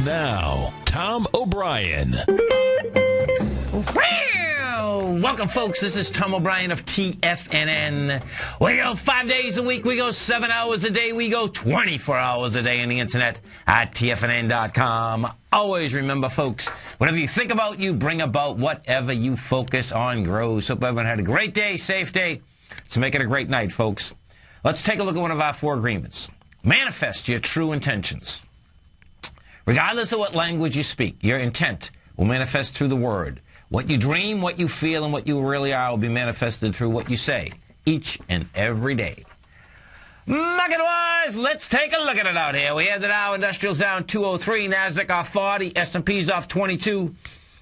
Now, Tom O'Brien. Welcome, folks. This is Tom O'Brien of TFNN. We go 5 days a week. We go 7 hours a day. We go 24 hours a day on the internet at TFNN.com. Always remember, folks, whatever you think about, you bring about. Whatever you focus on grows. Hope everyone had a great day, safe day. Let's make it a great night, folks. Let's take a look at one of our 4 agreements. Manifest your true intentions. Regardless of what language you speak, your intent will manifest through the word. What you dream, what you feel, and what you really are will be manifested through what you say each and every day. Market-wise, let's take a look at it out here. We have the Dow Industrials down 203, NASDAQ off 40, S&P's off 22.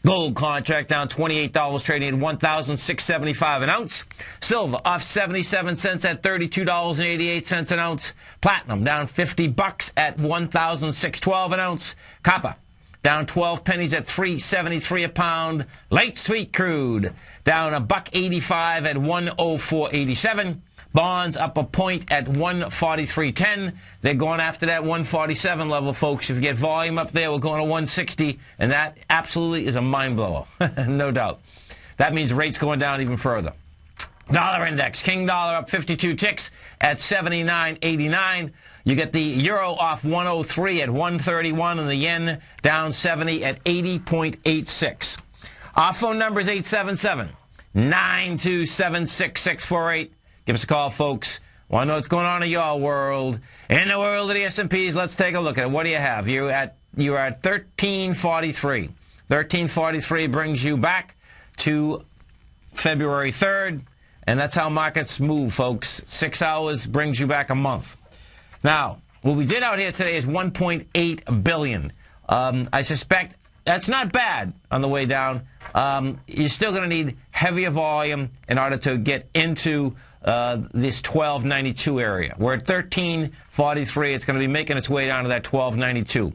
Gold contract down $28, trading at $1,675 an ounce. Silver off 77 cents at $32.88 an ounce. Platinum down 50 bucks at $1,612 an ounce. Copper down 12 pennies at $3.73 a pound. Light sweet crude down $1.85 at $104.87. Bonds up a point at 143.10. They're going after that 147 level, folks. If you get volume up there, we're going to 160, and that absolutely is a mind blower, no doubt. That means rates going down even further. Dollar index, King dollar up 52 ticks at 79.89. You get the euro off 103 at 131, and the yen down 70 at 80.86. Our phone number is 877-927-6648. Give us a call, folks. Want to know what's going on in your world. In the world of the S&Ps, let's take a look at it. What do you have? You're at 1343. 1343 brings you back to February 3rd, and that's how markets move, folks. 6 hours brings you back a month. Now, what we did out here today is 1.8 billion. I suspect that's not bad on the way down. You're still going to need heavier volume in order to get into this 1292 area. We're at 1343. It's going to be making its way down to that 1292.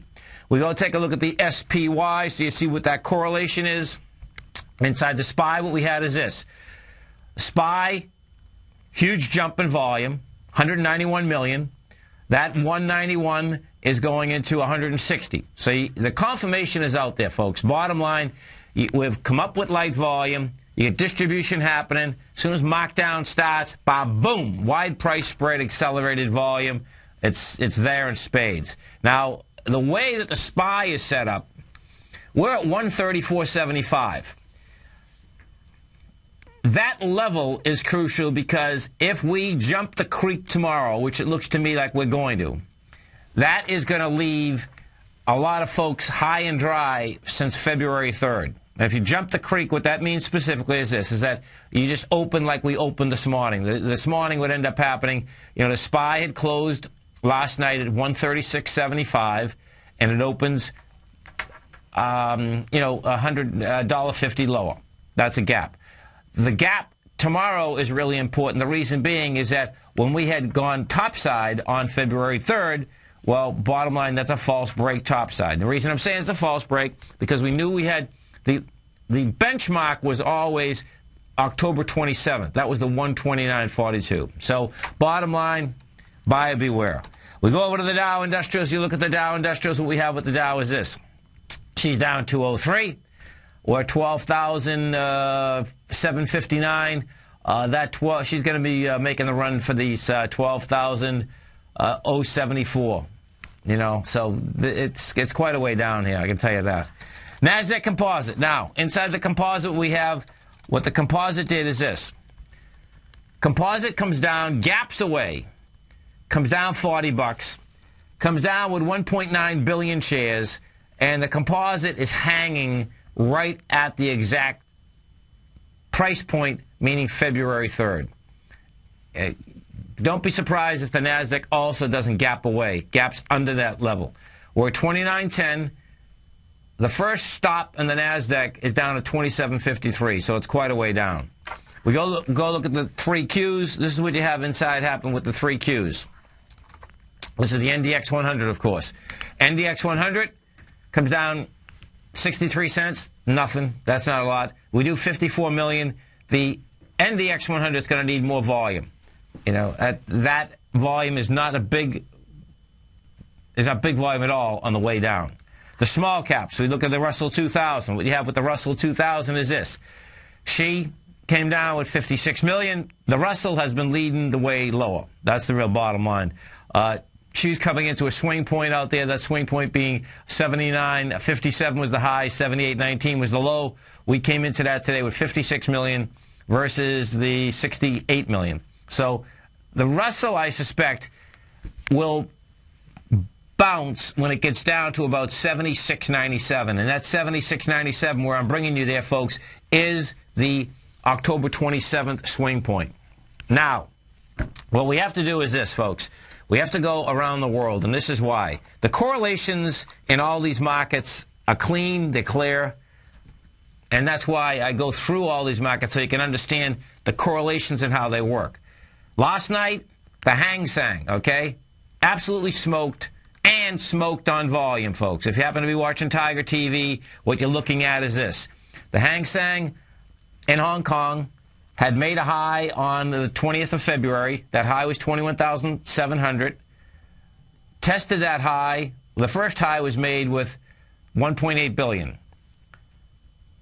We go take a look at the SPY so you see what that correlation is. Inside the SPY, what we had is this. SPY, huge jump in volume, 191 million. That 191 is going into 160. So the confirmation is out there, folks. Bottom line, we've come up with light volume. You get distribution happening. As soon as markdown starts, boom, wide price spread, accelerated volume. It's there in spades. Now, the way that the SPY is set up, we're at 134.75. That level is crucial because if we jump the creek tomorrow, which it looks to me like we're going to, that is going to leave a lot of folks high and dry since February 3rd. Now, if you jump the creek, what that means specifically is this, is that you just open like we opened this morning. This morning what ended up happening, the SPY had closed last night at 136.75, and it opens, $100.50 lower. That's a gap. The gap tomorrow is really important. The reason being is that when we had gone topside on February 3rd, well, bottom line, that's a false break topside. The reason I'm saying it's a false break, because we knew we had the benchmark was always October 27th. That was the 129.42. So bottom line, buyer beware. We go over to the Dow Industrials. You look at the Dow Industrials. What we have with the Dow is this. She's down 203. We're 12,759. She's going to be making the run for these 12,074. So it's quite a way down here, I can tell you that. NASDAQ Composite. Now, inside the composite, we have what the composite did is this. Composite comes down, gaps away, comes down 40 bucks, comes down with 1.9 billion shares, and the composite is hanging right at the exact price point, meaning February 3rd. Don't be surprised if the NASDAQ also doesn't gap away, gaps under that level. We're at 29.10. The first stop in the NASDAQ is down at 27.53, so it's quite a way down. We go look at the 3 Qs. This is what you have inside happen with the 3 Qs. This is the NDX 100, of course. NDX 100 comes down 63 cents, nothing. That's not a lot. We do 54 million. The NDX 100 is going to need more volume. That volume is not big volume at all on the way down. The small caps, we look at the Russell 2000. What you have with the Russell 2000 is this. She came down with 56 million. The Russell has been leading the way lower. That's the real bottom line. She's coming into a swing point out there. That swing point being 79.57 was the high, 78.19 was the low. We came into that today with 56 million versus the 68 million. So the Russell, I suspect, will bounce when it gets down to about 76.97. And that 76.97, where I'm bringing you there, folks, is the October 27th swing point. Now, what we have to do is this, folks. We have to go around the world, and this is why. The correlations in all these markets are clean, they're clear, and that's why I go through all these markets so you can understand the correlations and how they work. Last night, the Hang Seng, okay? Absolutely smoked, and smoked on volume, folks. If you happen to be watching Tiger TV, what you're looking at is this. The Hang Seng in Hong Kong had made a high on the 20th of February. That high was 21,700. Tested that high. The first high was made with 1.8 billion.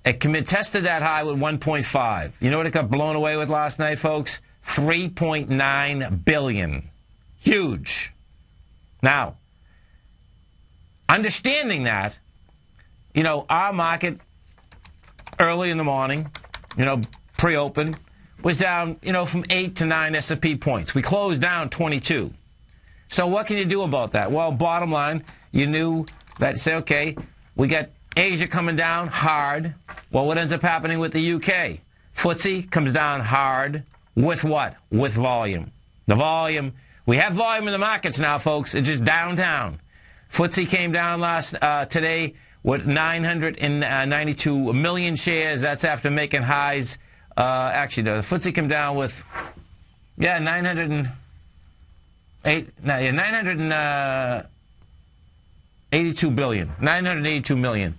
It tested that high with 1.5. You know what it got blown away with last night, folks? 3.9 billion. Huge. Now, understanding that, you know, our market early in the morning, you know, pre-open, was down, you know, from 8 to 9 S&P points. We closed down 22. So what can you do about that? Well, bottom line, you knew that, say, okay, we got Asia coming down hard. Well, what ends up happening with the UK? FTSE comes down hard with what? With volume. The volume, we have volume in the markets now, folks. It's just downtown. FTSE came down today with 992 million shares. That's after making highs. Actually, the FTSE came down with, 982 billion. 982 million.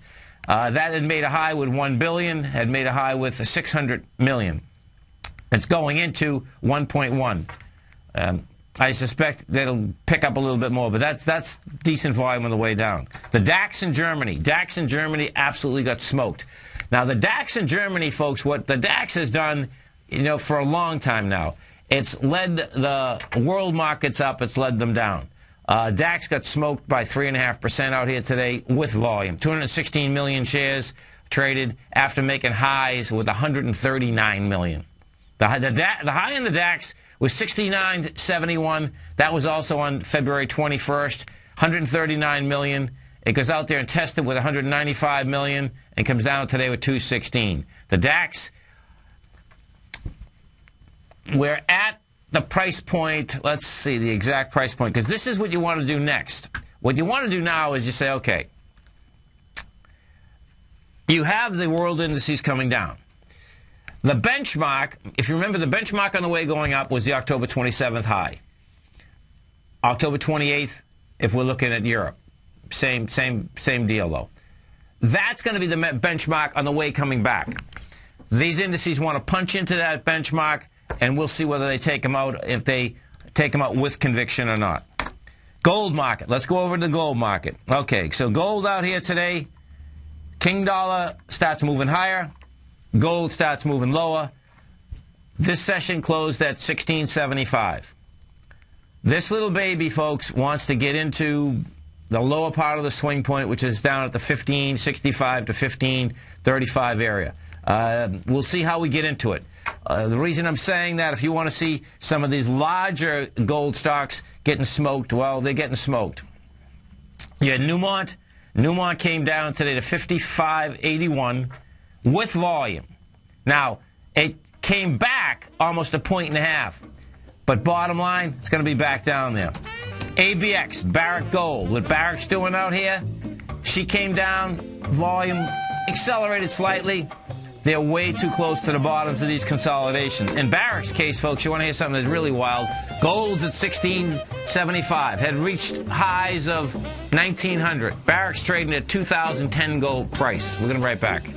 That had made a high with 1 billion, had made a high with 600 million. It's going into 1.1. I suspect that it'll pick up a little bit more, but that's decent volume on the way down. The DAX in Germany. DAX in Germany absolutely got smoked. Now, the DAX in Germany, folks, what the DAX has done, you know, for a long time now, it's led the world markets up, it's led them down. DAX got smoked by 3.5% out here today with volume. 216 million shares traded after making highs with 139 million. The high in the DAX was 69.71. That was also on February 21st, 139 million. It goes out there and tested with 195 million and comes down today with 216. The DAX, we're at the price point. Let's see the exact price point, because this is what you want to do next. What you want to do now is you say, okay, you have the world indices coming down. The benchmark, if you remember, the benchmark on the way going up was the October 27th high. October 28th, if we're looking at Europe. Same deal, though. That's going to be the benchmark on the way coming back. These indices want to punch into that benchmark, and we'll see whether they take them out, if they take them out with conviction or not. Gold market. Let's go over to the gold market. Okay, so gold out here today, King dollar starts moving higher. Gold starts moving lower. This session closed at 16.75. This little baby, folks, wants to get into the lower part of the swing point, which is down at the 15.65 to 15.35 area. We'll see how we get into it. The reason I'm saying that, if you want to see some of these larger gold stocks getting smoked, well, they're getting smoked. You had Newmont. Newmont came down today to 55.81 with volume. Now, it came back almost a point and a half. But bottom line, it's going to be back down there. ABX, Barrick Gold. What Barrick's doing out here, she came down, volume accelerated slightly. They're way too close to the bottoms of these consolidations. In Barrick's case, folks, you want to hear something that's really wild. Gold's at 16.75, had reached highs of 1,900. Barrick's trading at 2010 gold price. We're going to be right back.